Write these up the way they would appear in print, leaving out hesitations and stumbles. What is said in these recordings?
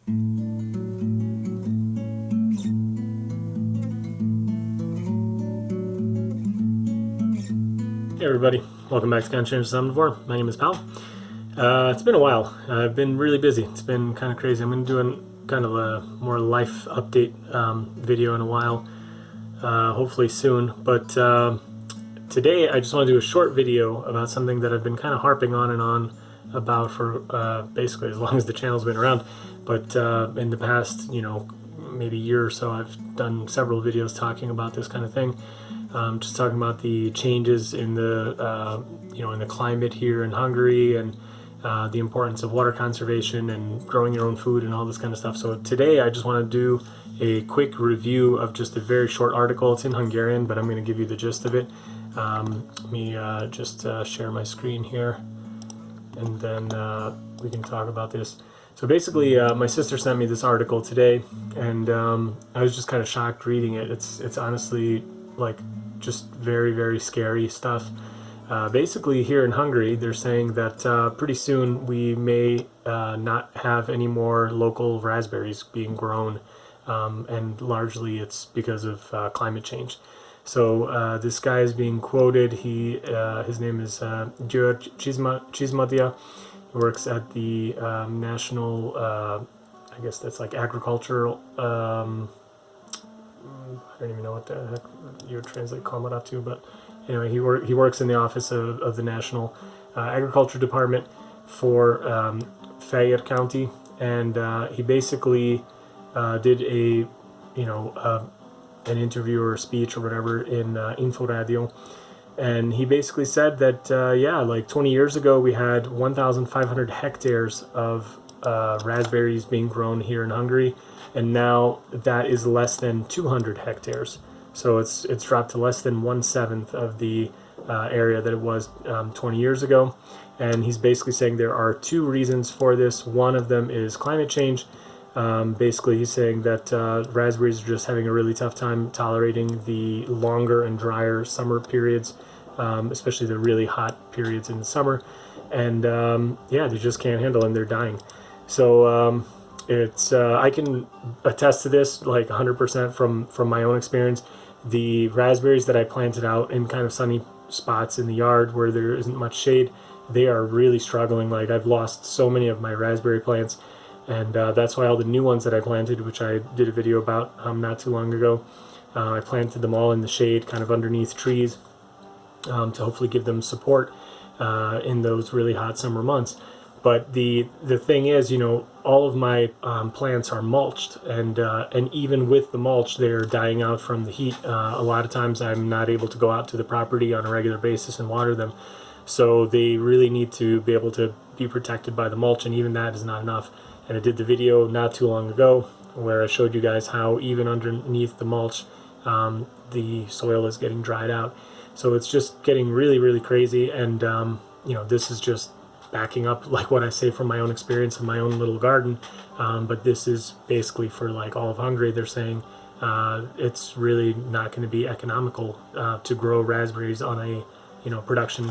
Hey everybody, welcome back to Conscientious Omnivore. My name is Pal. It's been a while. I've been really busy. It's been kind of crazy. I'm going to do kind of a more life update video in a while, hopefully soon. But today I just want to do a short video about something that I've been kind of harping on and on about for basically as long as the channel's been around. But in the past, maybe year or so, I've done several videos talking about this kind of thing. Just talking about the changes in the in the climate here in Hungary, and the importance of water conservation and growing your own food and all this kind of stuff. So today I just want to do a quick review of just a very short article. It's in Hungarian, but I'm going to give you the gist of it. Let me just share my screen here, and then we can talk about this. So basically, my sister sent me this article today, and I was just kind of shocked reading it. It's honestly like just very, very scary stuff. Basically, here in Hungary, they're saying that pretty soon we may not have any more local raspberries being grown, and largely it's because of climate change. So this guy is being quoted. His name is György Csizmadia. He works at the national, I guess that's like agricultural. I don't even know what the heck you would translate Kamara to, but anyway, he works in the office of the National Agriculture Department for Fejér County, and he basically did an interview or a speech or whatever in Info Radio, and he basically said that like 20 years ago we had 1,500 hectares of raspberries being grown here in Hungary, and now that is less than 200 hectares. So it's dropped to less than 1/7 of the area that it was 20 years ago. And he's basically saying there are two reasons for this. One of them is climate change. Basically, he's saying that raspberries are just having a really tough time tolerating the longer and drier summer periods, especially the really hot periods in the summer. And they just can't handle them. They're dying. So it's I can attest to this like 100% from my own experience. The raspberries that I planted out in kind of sunny spots in the yard where there isn't much shade, they are really struggling. Like, I've lost so many of my raspberry plants, and that's why all the new ones that I planted, which I did a video about not too long ago, I planted them all in the shade, kind of underneath trees, to hopefully give them support in those really hot summer months. But the thing is, all of my plants are mulched, and even with the mulch, they're dying out from the heat. A lot of times I'm not able to go out to the property on a regular basis and water them. So they really need to be able to be protected by the mulch, and even that is not enough. And I did the video not too long ago where I showed you guys how even underneath the mulch, the soil is getting dried out. So it's just getting really, really crazy, and this is just backing up like what I say from my own experience in my own little garden, but this is basically for like all of Hungary. They're saying it's really not going to be economical to grow raspberries on a production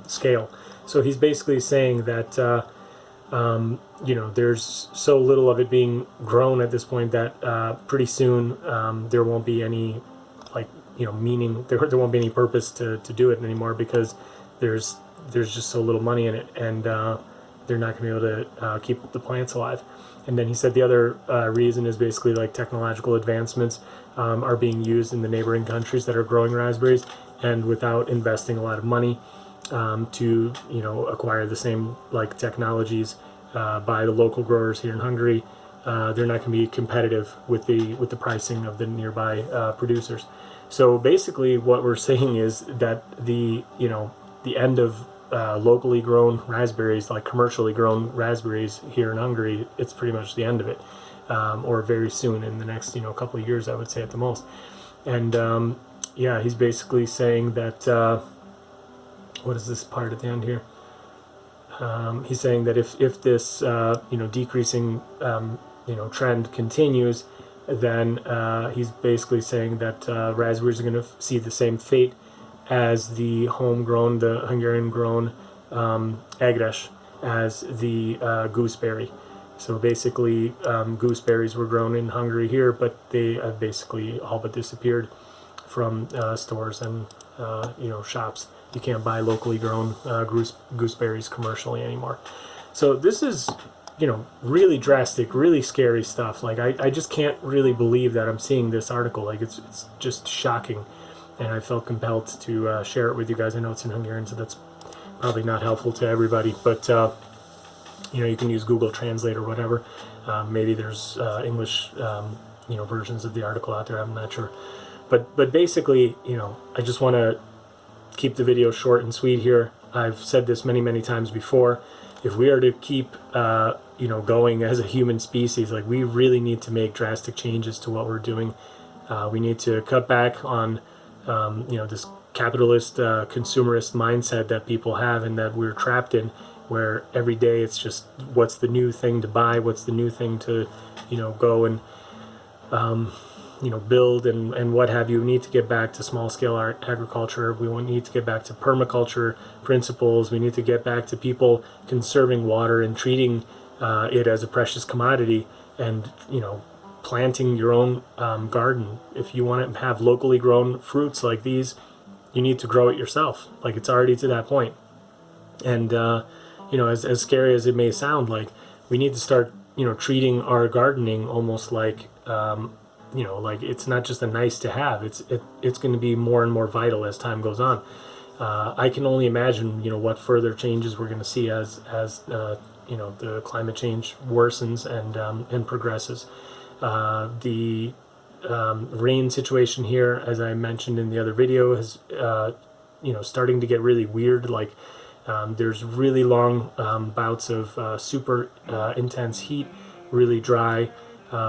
scale. So he's basically saying that there's so little of it being grown at this point that pretty soon there won't be any meaning. There won't be any purpose to do it anymore, because there's just so little money in it, and they're not going to be able to keep the plants alive. And then he said the other reason is basically like technological advancements are being used in the neighboring countries that are growing raspberries, and without investing a lot of money to acquire the same like technologies by the local growers here in Hungary, they're not going to be competitive with the pricing of the nearby producers. So basically what we're saying is that the end of locally grown raspberries, like commercially grown raspberries here in Hungary, it's pretty much the end of it, or very soon, in the next couple of years, I would say at the most. And he's basically saying that what is this part at the end here? He's saying that if this decreasing trend continues, then he's basically saying that raspberries are going to see the same fate as the Hungarian-grown Egres, as the gooseberry. So basically, gooseberries were grown in Hungary here, but they have basically all but disappeared from stores and shops. You can't buy locally grown gooseberries commercially anymore. So this is really drastic, really scary stuff. Like I just can't really believe that I'm seeing this article. Like it's just shocking, and I felt compelled to share it with you guys. I know it's in Hungarian, so that's probably not helpful to everybody, but you can use Google Translate or whatever. Maybe there's English versions of the article out there. I'm not sure, but basically, I just want to keep the video short and sweet here. I've said this many times before. If we are to keep going as a human species, like, we really need to make drastic changes to what we're doing. We need to cut back on this capitalist consumerist mindset that people have and that we're trapped in, where every day it's just what's the new thing to buy, what's the new thing to go and build and what have you. We need to get back to small scale agriculture. We need to get back to permaculture principles. We need to get back to people conserving water and treating it as a precious commodity, and planting your own garden. If you want to have locally grown fruits like these, you need to grow it yourself. Like, it's already to that point. And as scary as it may sound, like, we need to start treating our gardening almost like like it's not just a nice to have. It's going to be more and more vital as time goes on. I can only imagine what further changes we're going to see as the climate change worsens and progresses. The rain situation here, as I mentioned in the other video, is starting to get really weird. Like, there's really long bouts of super intense heat, really dry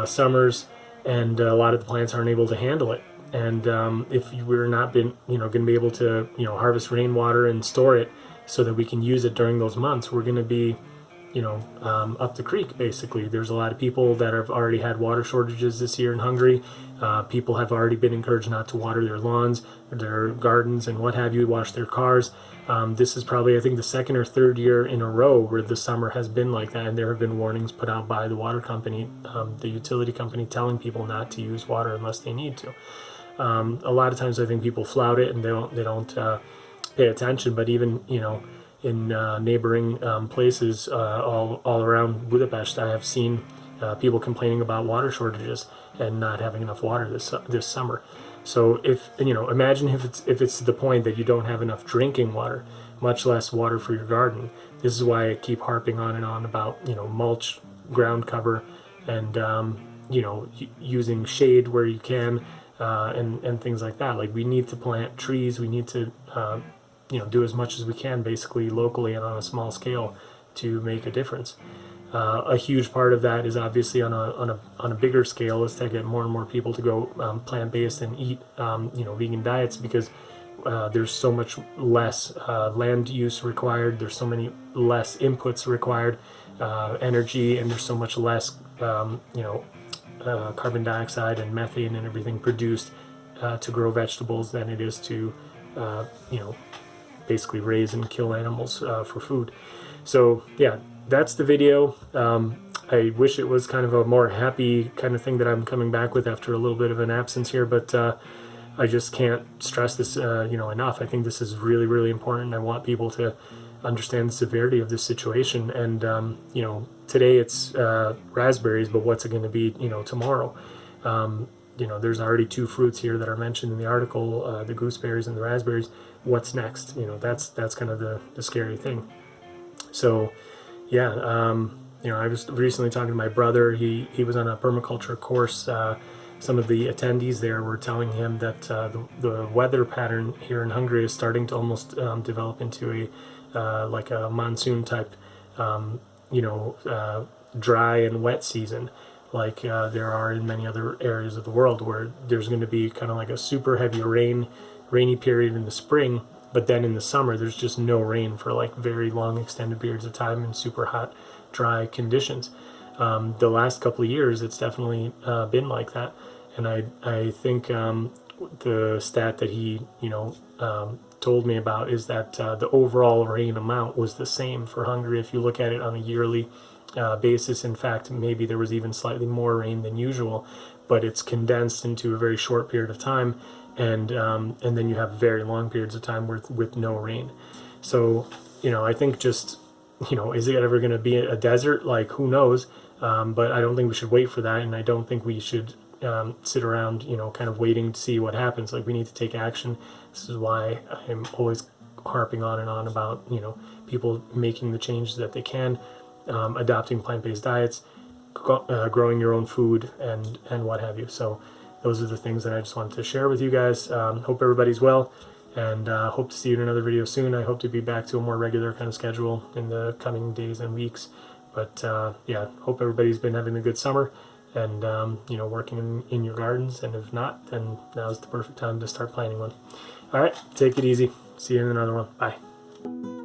summers, and a lot of the plants aren't able to handle it. And if we're not going to be able to harvest rainwater and store it so that we can use it during those months, we're going to be up the creek, basically. There's a lot of people that have already had water shortages this year in Hungary. People have already been encouraged not to water their lawns, their gardens, and what have you, wash their cars. This is probably, I think, the second or third year in a row where the summer has been like that, and there have been warnings put out by the water company, the utility company, telling people not to use water unless they need to. A lot of times I think people flout it and they don't pay attention, but even in neighboring places all around Budapest, I have seen people complaining about water shortages and not having enough water this summer. So if imagine if it's to the point that you don't have enough drinking water, much less water for your garden. This is why I keep harping on and on about mulch, ground cover, and using shade where you can, and things like that. Like, we need to plant trees. We need to do as much as we can, basically locally and on a small scale, to make a difference. A huge part of that is obviously on a bigger scale is to get more and more people to go plant-based and eat vegan diets, because there's so much less land use required. There's so many less inputs required, energy, and there's so much less carbon dioxide and methane and everything produced to grow vegetables than it is to basically raise and kill animals for food. So yeah, that's the video. I wish it was kind of a more happy kind of thing that I'm coming back with after a little bit of an absence here, but I just can't stress this enough. I think this is really, really important. I want people to understand the severity of this situation. And today it's raspberries, but what's it going to be tomorrow? There's already two fruits here that are mentioned in the article, the gooseberries and the raspberries. What's next? That's kind of the scary thing. So yeah, I was recently talking to my brother. He was on a permaculture course. Some of the attendees there were telling him that the weather pattern here in Hungary is starting to almost develop into like a monsoon type, dry and wet season, like there are in many other areas of the world, where there's going to be kind of like a super heavy rainy period in the spring, but then in the summer there's just no rain for like very long extended periods of time in super hot, dry conditions. The last couple of years it's definitely been like that, and I think the stat that he told me about is that the overall rain amount was the same for Hungary if you look at it on a yearly basis. In fact, maybe there was even slightly more rain than usual, but it's condensed into a very short period of time, and then you have very long periods of time with no rain. So, I think just, is it ever going to be a desert? Like, who knows? But I don't think we should wait for that, and I don't think we should sit around, kind of waiting to see what happens. Like, we need to take action. This is why I'm always harping on and on about, people making the changes that they can, adopting plant-based diets, growing your own food, and what have you. So those are the things that I just wanted to share with you guys. Hope everybody's well, and hope to see you in another video soon. I hope to be back to a more regular kind of schedule in the coming days and weeks. But yeah, hope everybody's been having a good summer, and working in your gardens. And if not, then now's the perfect time to start planting one. All right, take it easy. See you in another one. Bye.